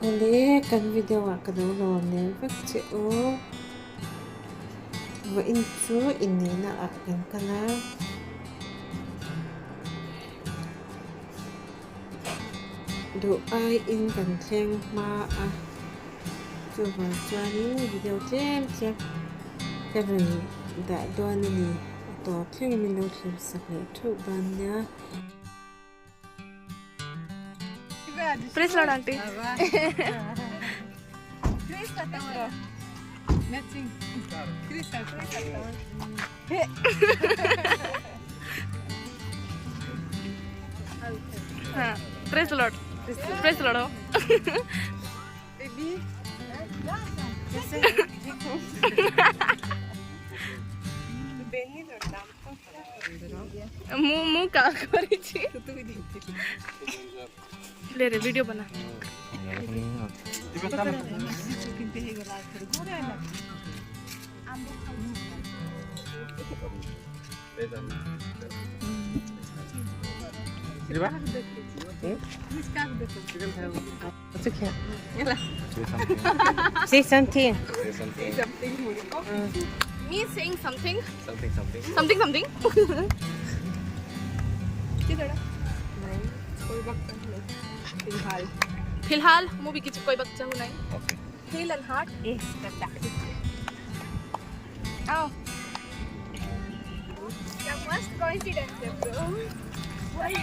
Ele kan video ka do lo ne vek che o wa in chu in ni na a kan kala do ai in kan theng ma a chu wa chuan video chem chem ka ri da do ni to theng mi lo thim sak le thu ban nya Praise Lord, auntie. Chris katamara. Matching. Chris katamara. Praise the Lord. Praise the Lord. Baby. Benny the मुंह का करी छी ले रे video बना say something me saying something something. किधर कोई वक्त नहीं फिलहाल फिलहाल मूवी की कोई बच्चा हूं नहीं फील एंड हार्ट इस करता आओ क्या मस्त कोइंसिडेंस है bro why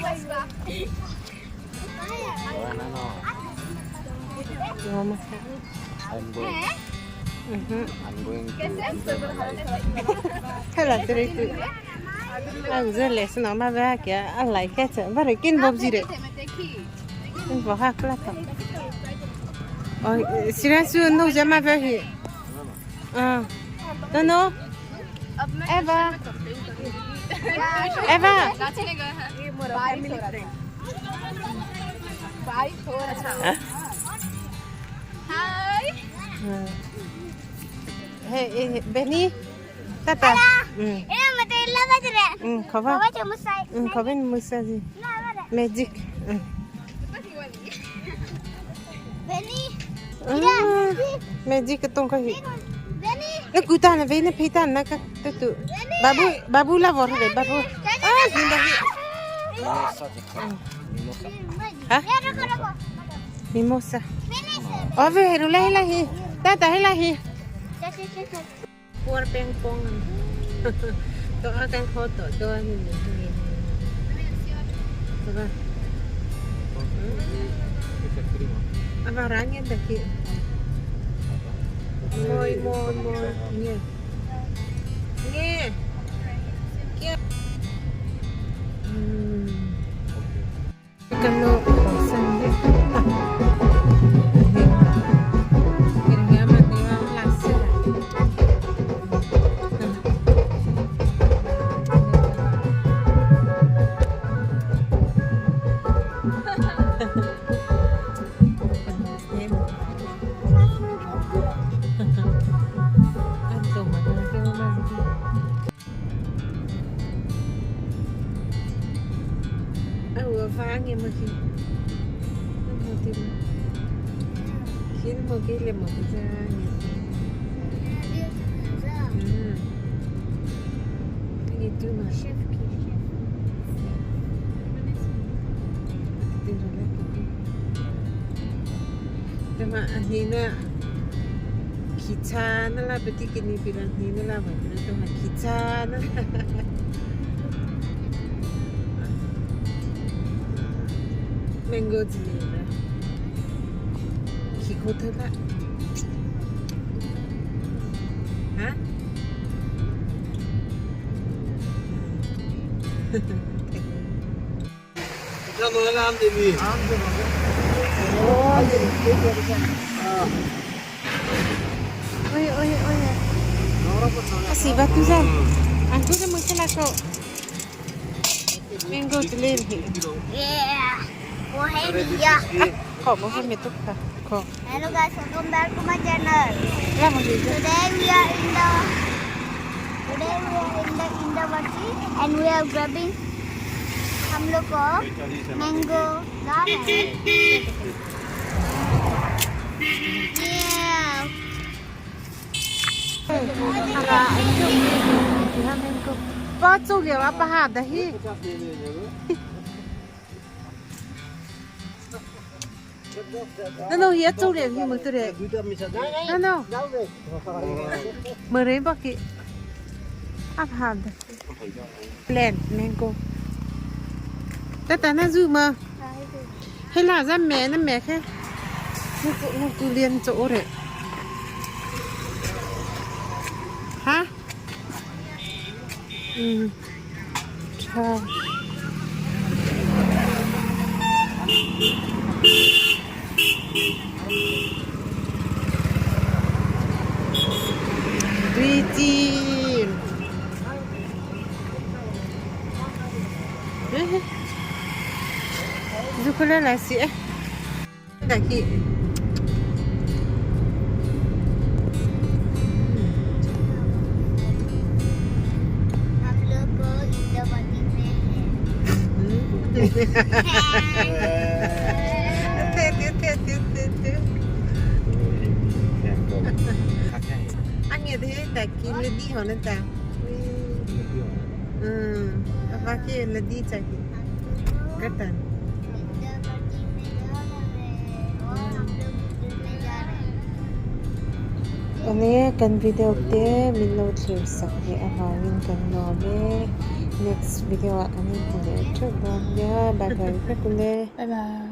I'm going to hello tiri anh rất là xin nó mà về kìa anh lại cái chuyện bắt được kinh bông gì đấy anh bỏ hạt lát tao ôi xin xuân đâu dám mà về thì no Eva hi hey Benny tata khó vào khó bên musa gì magic magic cái tông cái gì cái cụ ta là về nó phi tan nó cái tụi babu là vợ rồi babu nhìn đây hả mimosa ở về rồi lấy hi tata hay là hi buat pengpong to akan foto to ni coba apa orangnya daki moi nye kalau sampai nghe mà khi một tìm khiến một cái liềm một cái da cái gì chứ mà nhưng mà anh ấy nè kita na lah berarti kini bilang ni lah berarti tu lah kita na mango jelly lah kiko tu lah hah Kita mau làm gì nhỉ? Oi. Así va tu ya. Aku dah mesti nak kau. Mango jelly. Yeah. Oh, hey, yeah. Kau mau ke metu ka? Kau. Hello guys, welcome back to my channel. Lah mau dia. Today we are in the Indawati and we are grabbing हम लोग को mango ला रहे हैं Ba châu liệu apa hạt daih. Nó hiết châu liệu gì mà tôi đấy. Nó. Mở đấy bác kì. Apa hạt. Thlen mango. Tata na du mà. Hay là ra mẹ nó mẹ khác. Nó cứ liên chỗ đấy. Hả? Chào. Tùy chim. Dù có lên là sẽ đại kỵ. Anh nghe thế tại kia là đi họ nên ta và kia là đi chạy cái tần anh ấy cần video thế mình lâu chưa sắp thì mình cần nói next video anh ấy cũng để chụp bye bye các bạn. Bye bye.